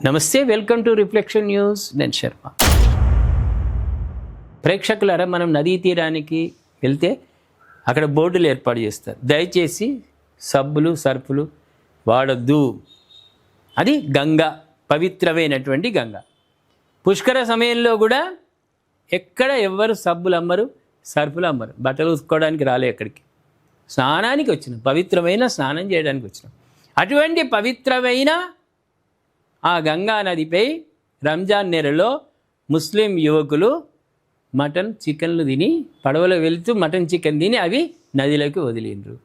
నమస్తే, welcome to reflection news. నేను శర్మ. ప్రేక్షకులారా, మనం నదీ తీరానికి వెళ్తే అక్కడ బోర్డులు ఏర్పాటు చేస్తారు, దయచేసి సబ్బులు సర్ఫులు వాడొద్దు. అది గంగా, పవిత్రమైనటువంటి గంగా. పుష్కర సమయంలో కూడా ఎక్కడ ఎవ్వరు సబ్బులు అమ్మరు, సర్ఫులు అమ్మరు. బట్టలు ఉతుక్కోవడానికి రాలే, ఎక్కడికి స్నానానికి వచ్చినాం, పవిత్రమైన స్నానం చేయడానికి వచ్చినాం. అటువంటి పవిత్రమైన ఆ గంగా నదిపై రంజాన్ నెలలో ముస్లిం యువకులు మటన్ చికెన్లు తిని, పడవలో వెళుతూ మటన్ చికెన్ తిని అవి నదిలోకి వదిలిండ్రు.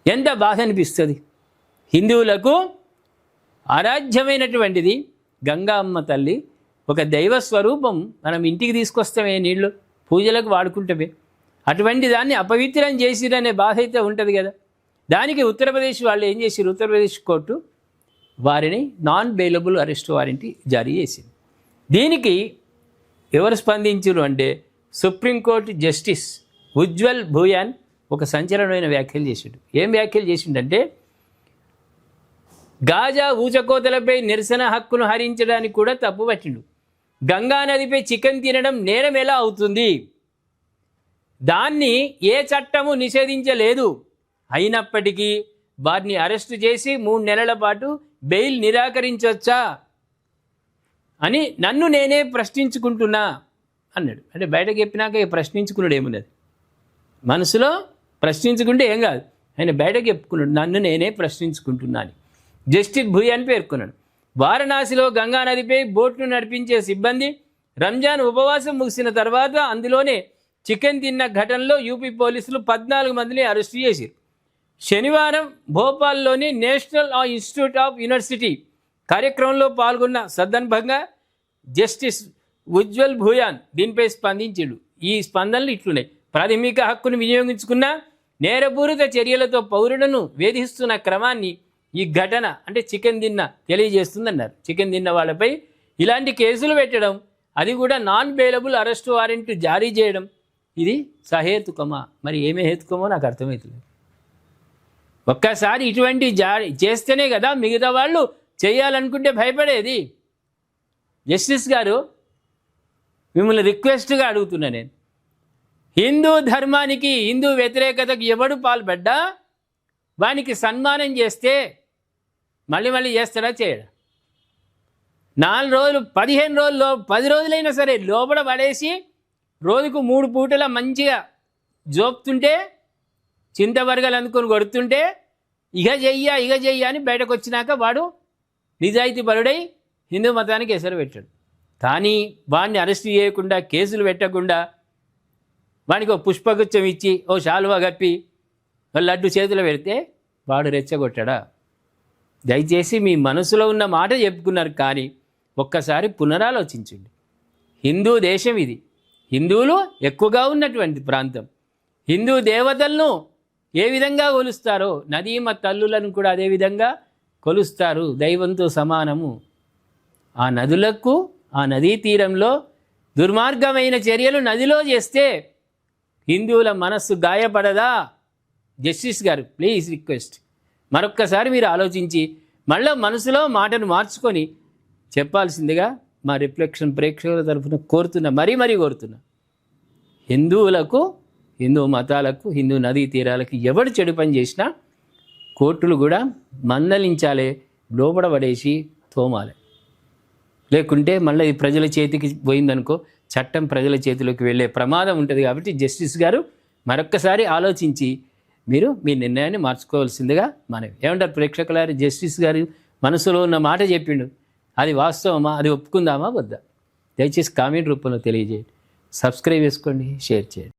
ఎంత బాధ అనిపిస్తుంది. హిందువులకు ఆరాధ్యమైనటువంటిది గంగా అమ్మ తల్లి, ఒక దైవ స్వరూపం. మనం ఇంటికి తీసుకొస్తామే నీళ్ళు, పూజలకు వాడుకుంటామే. అటువంటి దాన్ని అపవిత్రం చేసిరనే బాధ అయితే ఉంటుంది కదా. దానికి ఉత్తరప్రదేశ్ వాళ్ళు ఏం చేసిరు, ఉత్తరప్రదేశ్ కోర్టు వారిని నాన్ బెయిలబుల్ అరెస్ట్ వారెంట్ జారీ చేసింది. దీనికి ఎవరు స్పందించారు అంటే సుప్రీంకోర్టు జస్టిస్ ఉజ్వల్ భూయాన్ ఒక సంచలనమైన వ్యాఖ్యలు చేసిండు. ఏం వ్యాఖ్యలు చేసిండంటే, గాజా ఊచకోతలపై నిరసన హక్కును హరించడానికి కూడా తప్పు పట్టిండు. గంగా నదిపై చికెన్ తినడం నేరం ఎలా అవుతుంది? దాన్ని ఏ చట్టము నిషేధించలేదు. అయినప్పటికీ వారిని అరెస్టు చేసి 3 నెలల పాటు బెయిల్ నిరాకరించవచ్చా అని నన్ను నేనే ప్రశ్నించుకుంటున్నా అన్నాడు. అంటే బయటకు చెప్పినాక ప్రశ్నించుకున్నాడు ఏమున్నది, మనసులో ప్రశ్నించుకుంటే ఏం కాదు. ఆయన బయటకు చెప్పుకున్నాడు, నన్ను నేనే ప్రశ్నించుకుంటున్నా అని జస్టిస్ భూయాన్ పేర్కొన్నాడు. వారణాసిలో గంగా నదిపై బోట్ను నడిపించే సిబ్బంది రంజాన్ ఉపవాసం ముగిసిన తర్వాత అందులోనే చికెన్ తిన్న ఘటనలో యూపీ పోలీసులు 14 మందిని అరెస్టు చేశారు. శనివారం భోపాల్లోని నేషనల్ ఇన్స్టిట్యూట్ ఆఫ్ యూనివర్సిటీ కార్యక్రమంలో పాల్గొన్న సందర్భంగా జస్టిస్ ఉజ్వల్ భూయాన్ దీనిపై స్పందించాడు. ఈ స్పందనలు ఇట్లున్నాయి. ప్రాథమిక హక్కును వినియోగించుకున్న నేరపూరిత చర్యలతో పౌరులను వేధిస్తున్న క్రమాన్ని ఈ ఘటన అంటే చికెన్ తిన్న తెలియజేస్తుందన్నారు. చికెన్ తిన్న వాళ్ళపై ఇలాంటి కేసులు పెట్టడం, అది కూడా నాన్ బెయిలబుల్ అరెస్ట్ వారెంట్ జారీ చేయడం, ఇది సహేతుకమా? మరి ఏమే హేతుకమో నాకు అర్థమవుతుంది. ఒక్కసారి ఇటువంటి జారీ చేస్తేనే కదా మిగతా వాళ్ళు చేయాలనుకుంటే భయపడేది. జస్టిస్ గారు, మిమ్మల్ని రిక్వెస్ట్గా అడుగుతున్నా నేను, హిందూ ధర్మానికి, హిందూ వ్యతిరేకతకు ఎవడు పాల్పడ్డా వానికి సన్మానం చేస్తే మళ్ళీ చేస్తాడా, చేయడా? 4 రోజులు 15 రోజుల్లో 10 రోజులైనా సరే లోపల పడేసి రోజుకు 3 పూటల మంచిగా జోపుతుంటే, చింతవర్గలు అనుకుని కొడుతుంటే ఇక చెయ్య అని బయటకు వచ్చినాక వాడు నిజాయితీ పరుడై హిందూ మతానికి ఎసరు పెట్టాడు. కానీ వాడిని అరెస్ట్ చేయకుండా, కేసులు పెట్టకుండా, వానికి ఒక పుష్పగుచ్చం ఇచ్చి ఓ శాలువా కప్పి లడ్డు చేతిలో పెడితే వాడు రెచ్చగొట్టాడా? దయచేసి మీ మనసులో ఉన్న మాట చెప్పుకున్నారు, కానీ ఒక్కసారి పునరాలోచించండి. హిందూ దేశం ఇది, హిందువులు ఎక్కువగా ఉన్నటువంటి ప్రాంతం. హిందూ దేవతలను ఏ విధంగా కొలుస్తారో నదీమ తల్లులను కూడా అదే విధంగా కొలుస్తారు, దైవంతో సమానము. ఆ నదులకు, ఆ నదీ తీరంలో దుర్మార్గమైన చర్యలు నదిలో చేస్తే హిందువుల మనస్సు గాయపడదా? జస్టిస్ గారు, ప్లీజ్ రిక్వెస్ట్, మరొక్కసారి మీరు ఆలోచించి మళ్ళీ మనసులో మాటను మార్చుకొని చెప్పాల్సిందిగా మా రిఫ్లెక్షన్ ప్రేక్షకుల తరఫున కోరుతున్నా, మరీ కోరుతున్నా. హిందువులకు, హిందూ మతాలకు, హిందూ నదీ తీరాలకు ఎవడు చెడు పని చేసినా కోర్టులు కూడా మందలించాలి, లోపల పడేసి తోమాలి. లేకుంటే మళ్ళీ ఇది ప్రజల చేతికి పోయిందనుకో, చట్టం ప్రజల చేతిలోకి వెళ్ళే ప్రమాదం ఉంటుంది. కాబట్టి జస్టిస్ గారు మరొక్కసారి ఆలోచించి మీరు మీ నిర్ణయాన్ని మార్చుకోవాల్సిందిగా మనవి. ఏమంటారు ప్రేక్షకులారు? జస్టిస్ గారు మనసులో ఉన్న మాట చెప్పిండు, అది వాస్తవమా, అది ఒప్పుకుందామా వద్దా? దయచేసి కామెంట్ రూపంలో తెలియజేయండి. సబ్స్క్రైబ్ చేసుకోండి, షేర్ చేయండి.